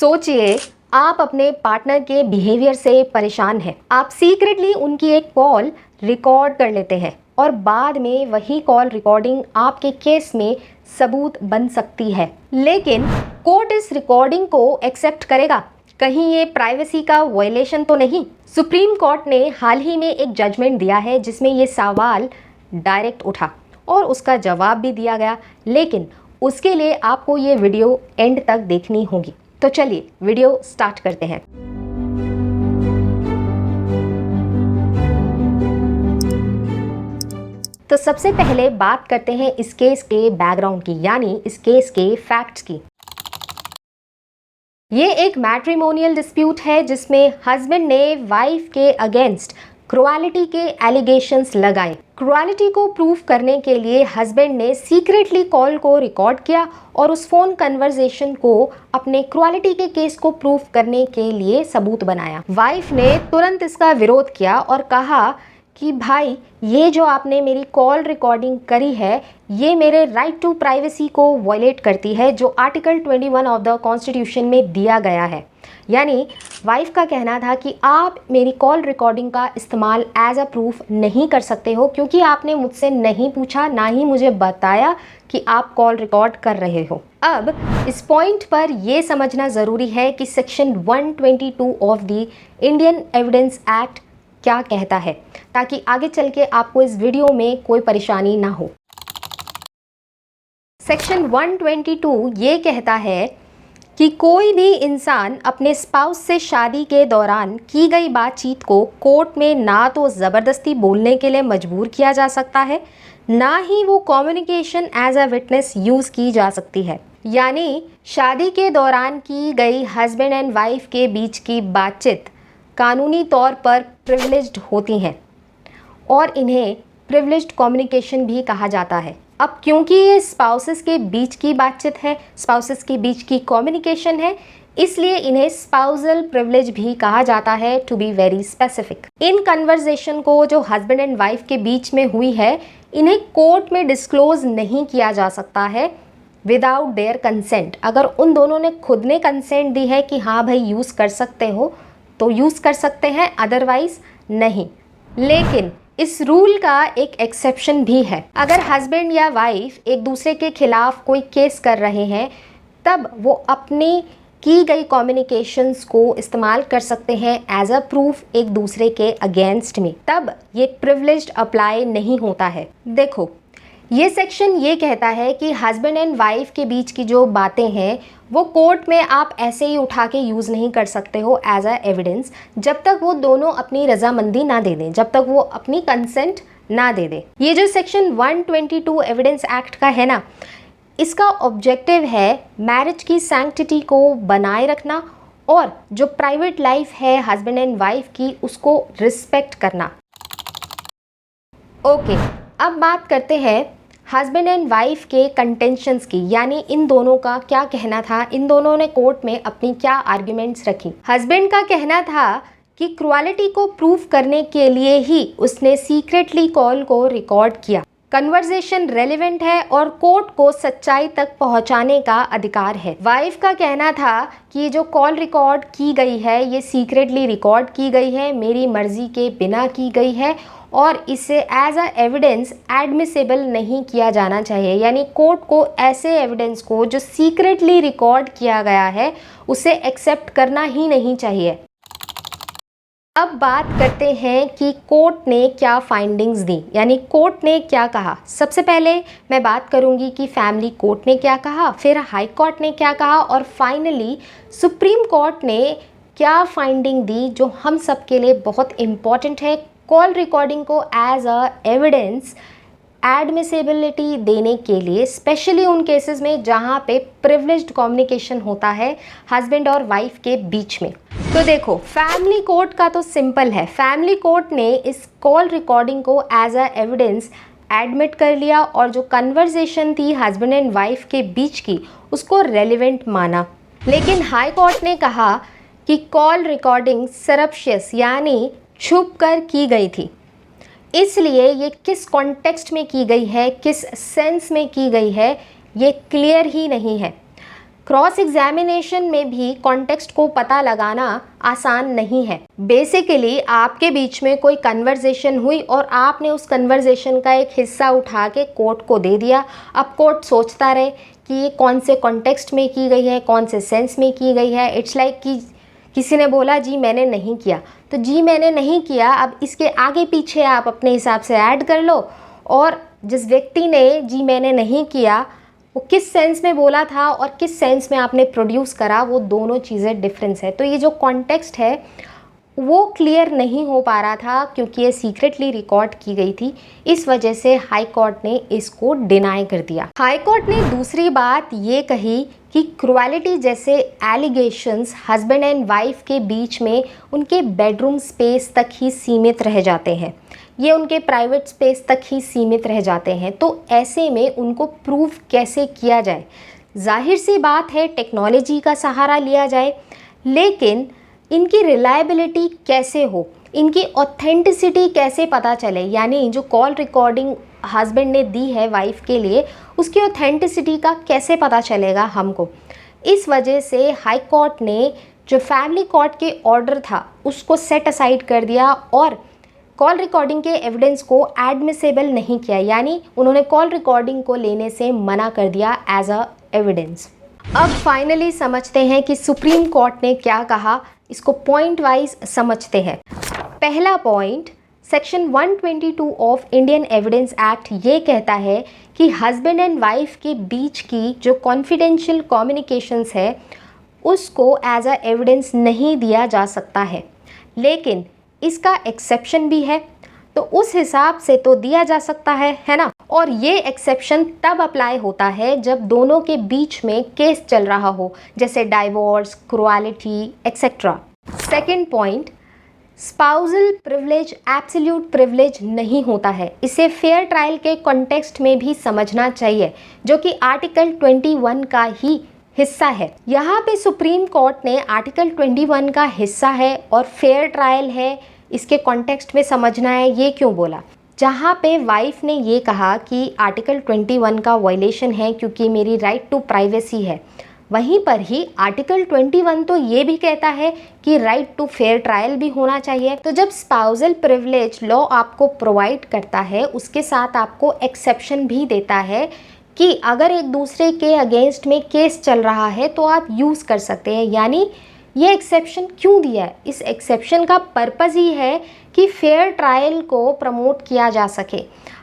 सोचिए, आप अपने पार्टनर के बिहेवियर से परेशान हैं। आप सीक्रेटली उनकी एक कॉल रिकॉर्ड कर लेते हैं और बाद में वही कॉल रिकॉर्डिंग आपके केस में सबूत बन सकती है। लेकिन कोर्ट इस रिकॉर्डिंग को एक्सेप्ट करेगा? कहीं ये प्राइवेसी का वायलेशन तो नहीं? सुप्रीम कोर्ट ने हाल ही में एक जजमेंट दिया है जिसमें ये सवाल डायरेक्ट उठा और उसका जवाब भी दिया गया। लेकिन उसके लिए आपको ये वीडियो एंड तक देखनी होगी। तो चलिए वीडियो स्टार्ट करते हैं। तो सबसे पहले बात करते हैं इस केस के बैकग्राउंड की, यानी इस केस के फैक्ट्स की। ये एक मैट्रिमोनियल डिस्प्यूट है जिसमें हस्बैंड ने वाइफ के अगेंस्ट क्रुएलिटी के एलिगेशंस लगाए। क्रुएलिटी को प्रूव करने के लिए हस्बैंड ने सीक्रेटली कॉल को रिकॉर्ड किया और उस फोन कन्वर्सेशन को अपने क्रुएलिटी के केस को प्रूव करने के लिए सबूत बनाया। वाइफ ने तुरंत इसका विरोध किया और कहा कि भाई, ये जो आपने मेरी कॉल रिकॉर्डिंग करी है ये मेरे राइट टू प्राइवेसी को वायलेट करती है जो आर्टिकल 21 ऑफ द कॉन्स्टिट्यूशन में दिया गया है। यानी वाइफ का कहना था कि आप मेरी कॉल रिकॉर्डिंग का इस्तेमाल एज अ प्रूफ नहीं कर सकते हो क्योंकि आपने मुझसे नहीं पूछा, ना ही मुझे बताया कि आप कॉल रिकॉर्ड कर रहे हो। अब इस पॉइंट पर यह समझना ज़रूरी है कि section 122 of the Indian evidence act क्या कहता है, ताकि आगे चल के आपको इस वीडियो में कोई परेशानी ना हो। सेक्शन 122 ये कहता है कि कोई भी इंसान अपने स्पाउस से शादी के दौरान की गई बातचीत को कोर्ट में ना तो ज़बरदस्ती बोलने के लिए मजबूर किया जा सकता है, ना ही वो communication as a witness use की जा सकती है। यानी शादी के दौरान की गई हस्बैंड एंड वाइफ के बीच की बातचीत कानूनी तौर पर प्रिविलेज्ड होती हैं और इन्हें प्रिविलेज्ड कम्युनिकेशन भी कहा जाता है। अब क्योंकि ये स्पाउसेस के बीच की बातचीत है, स्पाउसेस के बीच की कम्युनिकेशन है, इसलिए इन्हें स्पाउसल प्रिविलेज भी कहा जाता है, टू बी वेरी स्पेसिफिक। इन कन्वर्सेशन को जो हस्बैंड एंड वाइफ के बीच में हुई है इन्हें कोर्ट में डिस्क्लोज नहीं किया जा सकता है विदाउट देयर कंसेंट। अगर उन दोनों ने खुद ने कंसेंट दी है कि हाँ भाई यूज़ कर सकते हो तो यूज़ कर सकते हैं, अदरवाइज नहीं। लेकिन इस रूल का एक एक्सेप्शन भी है। अगर हस्बैंड या वाइफ एक दूसरे के खिलाफ कोई केस कर रहे हैं तब वो अपनी की गई कम्युनिकेशंस को इस्तेमाल कर सकते हैं एज अ प्रूफ एक दूसरे के अगेंस्ट में, तब ये प्रिविलेज्ड अप्लाई नहीं होता है। देखो, ये सेक्शन ये कहता है कि हस्बैंड एंड वाइफ के बीच की जो बातें हैं वो कोर्ट में आप ऐसे ही उठा के यूज़ नहीं कर सकते हो एज अ एविडेंस जब तक वो दोनों अपनी रजामंदी ना दे दें, जब तक वो अपनी कंसेंट ना दे दें। ये जो सेक्शन 122 एविडेंस एक्ट का है ना, इसका ऑब्जेक्टिव है मैरिज की सैंक्टिटी को बनाए रखना और जो प्राइवेट लाइफ है हस्बैंड एंड वाइफ की उसको रिस्पेक्ट करना। ओके, अब बात करते हैं हस्बैंड एंड वाइफ के कंटेंशंस की, यानी इन दोनों का क्या कहना था, इन दोनों ने कोर्ट में अपनी क्या आर्ग्यूमेंट्स रखी। हस्बैंड का कहना था कि क्रुएलिटी को प्रूव करने के लिए ही उसने सीक्रेटली कॉल को रिकॉर्ड किया। कन्वर्सेशन रेलेवेंट है और कोर्ट को सच्चाई तक पहुंचाने का अधिकार है। वाइफ का कहना था कि जो कॉल रिकॉर्ड की गई है ये सीक्रेटली रिकॉर्ड की गई है, मेरी मर्जी के बिना की गई है और इसे एज अ एविडेंस एडमिसेबल नहीं किया जाना चाहिए। यानी कोर्ट को ऐसे एविडेंस को जो सीक्रेटली रिकॉर्ड किया गया है उसे एक्सेप्ट करना ही नहीं चाहिए। अब बात करते हैं कि कोर्ट ने क्या फाइंडिंग्स दी, यानी कोर्ट ने क्या कहा। सबसे पहले मैं बात करूंगी कि फैमिली कोर्ट ने क्या कहा, फिर हाई कोर्ट ने क्या कहा और फाइनली सुप्रीम कोर्ट ने क्या फाइंडिंग दी जो हम सब के लिए बहुत इम्पॉर्टेंट है। कॉल रिकॉर्डिंग को एज अ एविडेंस एडमिसेबिलिटी देने के लिए, स्पेशली उन केसेस में जहां पे प्रिविलेज्ड कम्युनिकेशन होता है हस्बैंड और वाइफ के बीच में। तो देखो, फैमिली कोर्ट का तो सिंपल है। फैमिली कोर्ट ने इस कॉल रिकॉर्डिंग को एज अ एविडेंस एडमिट कर लिया और जो कन्वर्सेशन थी हस्बैंड एंड वाइफ के बीच की उसको रेलिवेंट माना। लेकिन हाई कोर्ट ने कहा कि कॉल रिकॉर्डिंग सरप्शियस यानी छुप कर की गई थी, इसलिए ये किस कॉन्टेक्स्ट में की गई है, किस सेंस में की गई है, ये क्लियर ही नहीं है। क्रॉस एग्जामिनेशन में भी कॉन्टेक्स्ट को पता लगाना आसान नहीं है। बेसिकली आपके बीच में कोई कन्वर्सेशन हुई और आपने उस कन्वर्सेशन का एक हिस्सा उठा के कोर्ट को दे दिया। अब कोर्ट सोचता रहे कि ये कौन से कॉन्टेक्स्ट में की गई है, कौन से सेंस में की गई है। इट्स लाइक कि किसी ने बोला जी मैंने नहीं किया, तो जी मैंने नहीं किया, अब इसके आगे पीछे आप अपने हिसाब से ऐड कर लो। और जिस व्यक्ति ने जी मैंने नहीं किया वो किस सेंस में बोला था और किस सेंस में आपने प्रोड्यूस करा, वो दोनों चीज़ें डिफरेंस है। तो ये जो कॉन्टेक्स्ट है वो क्लियर नहीं हो पा रहा था क्योंकि ये सीक्रेटली रिकॉर्ड की गई थी। इस वजह से हाई कोर्ट ने इसको डिनाई कर दिया। हाई कोर्ट ने दूसरी बात ये कही कि क्रुएलिटी जैसे एलिगेशंस हस्बैंड एंड वाइफ के बीच में उनके बेडरूम स्पेस तक ही सीमित रह जाते हैं, ये उनके प्राइवेट स्पेस तक ही सीमित रह जाते हैं। तो ऐसे में उनको प्रूव कैसे किया जाए? जाहिर सी बात है टेक्नोलॉजी का सहारा लिया जाए, लेकिन इनकी रिलायबिलिटी कैसे हो, इनकी ऑथेंटिसिटी कैसे पता चले? यानी जो कॉल रिकॉर्डिंग हस्बैंड ने दी है वाइफ के लिए, उसकी ऑथेंटिसिटी का कैसे पता चलेगा हमको? इस वजह से हाई कोर्ट ने जो फैमिली कोर्ट के ऑर्डर था उसको सेट असाइड कर दिया और कॉल रिकॉर्डिंग के एविडेंस को एडमिसेबल नहीं किया, यानी उन्होंने कॉल रिकॉर्डिंग को लेने से मना कर दिया एज अ एविडेंस। अब फाइनली समझते हैं कि सुप्रीम कोर्ट ने क्या कहा, इसको पॉइंट वाइज समझते हैं। पहला point, section 122 of Indian evidence act ये कहता है कि हस्बैंड एंड वाइफ के बीच की जो कॉन्फिडेंशियल कम्युनिकेशंस है उसको एज अ एविडेंस नहीं दिया जा सकता है, लेकिन इसका एक्सेप्शन भी है, तो उस हिसाब से तो दिया जा सकता है ना। और ये एक्सेप्शन तब अप्लाई होता है जब दोनों के बीच में केस चल रहा हो, जैसे divorce, cruelty etcetera. Second point, spousal privilege absolute privilege नहीं होता है, इसे फेयर ट्रायल के कॉन्टेक्स्ट में भी समझना चाहिए, जो कि आर्टिकल 21 का ही हिस्सा है। यहाँ पे सुप्रीम कोर्ट ने आर्टिकल 21 का हिस्सा है और फेयर ट्रायल है, इसके कॉन्टेक्स्ट में समझना है, ये क्यों बोला? जहाँ पे वाइफ ने ये कहा कि आर्टिकल 21 का वायलेशन है क्योंकि मेरी राइट टू प्राइवेसी है, वहीं पर ही आर्टिकल 21 तो ये भी कहता है कि राइट टू फेयर ट्रायल भी होना चाहिए। तो जब स्पाउसल प्रिविलेज लॉ आपको प्रोवाइड करता है, उसके साथ आपको एक्सेप्शन भी देता है कि अगर एक दूसरे के अगेंस्ट में केस चल रहा है तो आप यूज़ कर सकते हैं। यानी ये एक्सेप्शन क्यों दिया है? इस एक्सेप्शन का पर्पज़ ही है कि फेयर ट्रायल को प्रमोट किया जा सके।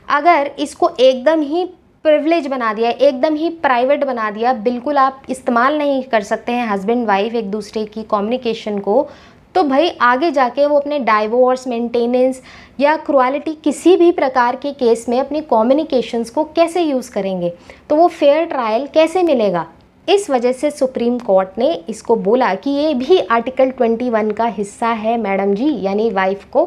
अगर इसको एकदम ही प्रिविलेज बना दिया, एकदम ही प्राइवेट बना दिया, बिल्कुल आप इस्तेमाल नहीं कर सकते हैं हस्बैंड वाइफ एक दूसरे की कम्युनिकेशन को, तो भाई आगे जाके वो अपने डाइवोर्स, मेंटेनेंस या क्रुएलिटी किसी भी प्रकार के केस में अपनी कम्युनिकेशंस को कैसे यूज़ करेंगे? तो वो फेयर ट्रायल कैसे मिलेगा? इस वजह से सुप्रीम कोर्ट ने इसको बोला कि ये भी आर्टिकल 21 का हिस्सा है मैडम जी, यानी वाइफ को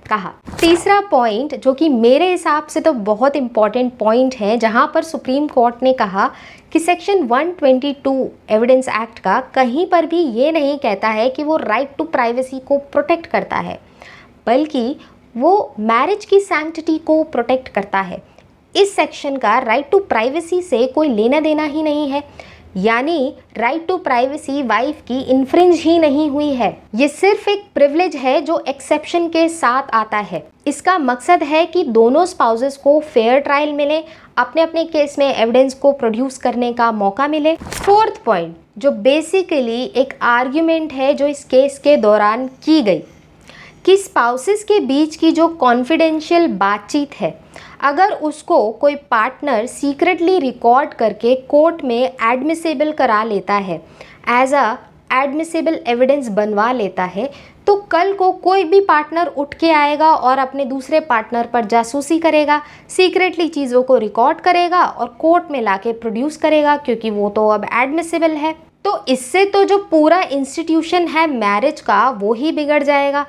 कहा। तीसरा पॉइंट, जो कि मेरे हिसाब से तो बहुत इंपॉर्टेंट पॉइंट है, जहां पर सुप्रीम कोर्ट ने कहा कि सेक्शन 122 एविडेंस एक्ट का कहीं पर भी ये नहीं कहता है कि वो राइट टू प्राइवेसी को प्रोटेक्ट करता है, बल्कि वो मैरिज की सैंक्टिटी को प्रोटेक्ट करता है। इस सेक्शन का राइट टू प्राइवेसी से कोई लेना देना ही नहीं है, यानी राइट टू प्राइवेसी वाइफ की इन्फ्रिंज ही नहीं हुई है। ये सिर्फ एक प्रिविलेज है जो एक्सेप्शन के साथ आता है। इसका मकसद है कि दोनों स्पाउसेस को फेयर ट्रायल मिले, अपने अपने केस में एविडेंस को प्रोड्यूस करने का मौका मिले। फोर्थ पॉइंट, जो बेसिकली एक आर्ग्यूमेंट है जो इस केस के दौरान की गई, कि स्पाउसेस के बीच की जो कॉन्फिडेंशियल बातचीत है, अगर उसको कोई पार्टनर सीक्रेटली रिकॉर्ड करके कोर्ट में एडमिसेबल करा लेता है, एज अ एडमिसेबल एविडेंस बनवा लेता है, तो कल को कोई भी पार्टनर उठ के आएगा और अपने दूसरे पार्टनर पर जासूसी करेगा, सीक्रेटली चीज़ों को रिकॉर्ड करेगा और कोर्ट में लाके प्रोड्यूस करेगा, क्योंकि वो तो अब एडमिसेबल है। तो इससे तो जो पूरा इंस्टीट्यूशन है मैरिज का वो ही बिगड़ जाएगा,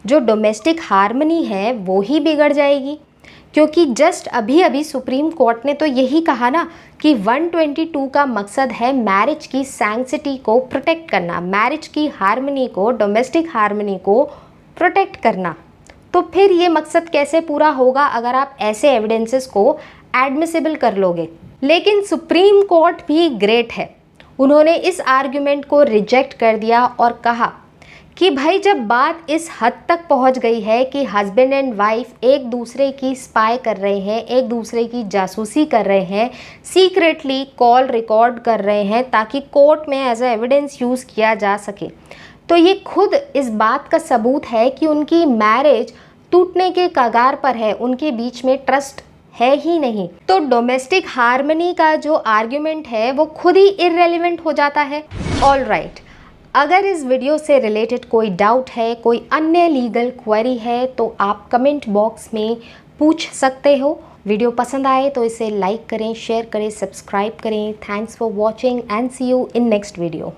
जो डोमेस्टिक हार्मनी है वो ही बिगड़ जाएगी। क्योंकि जस्ट अभी अभी सुप्रीम कोर्ट ने तो यही कहा ना कि 122 का मकसद है मैरिज की सैंक्टिटी को प्रोटेक्ट करना, मैरिज की हार्मनी को, डोमेस्टिक हार्मनी को प्रोटेक्ट करना। तो फिर ये मकसद कैसे पूरा होगा अगर आप ऐसे एविडेंसेस को एडमिसिबल कर लोगे? लेकिन सुप्रीम कोर्ट भी ग्रेट है, उन्होंने इस आर्ग्यूमेंट को रिजेक्ट कर दिया और कहा कि भाई जब बात इस हद तक पहुंच गई है कि हस्बैंड एंड वाइफ एक दूसरे की स्पाई कर रहे हैं, एक दूसरे की जासूसी कर रहे हैं, सीक्रेटली कॉल रिकॉर्ड कर रहे हैं ताकि कोर्ट में एज ए एविडेंस यूज़ किया जा सके, तो ये खुद इस बात का सबूत है कि उनकी मैरिज टूटने के कगार पर है, उनके बीच में ट्रस्ट है ही नहीं। तो डोमेस्टिक हार्मनी का जो आर्ग्यूमेंट है वो खुद ही इररेलेवेंट हो जाता है। ऑल राइट, अगर इस वीडियो से रिलेटेड कोई डाउट है, कोई अन्य लीगल क्वेरी है तो आप कमेंट बॉक्स में पूछ सकते हो। वीडियो पसंद आए तो इसे लाइक करें, शेयर करें, सब्सक्राइब करें। Thanks for watching and see you in next video.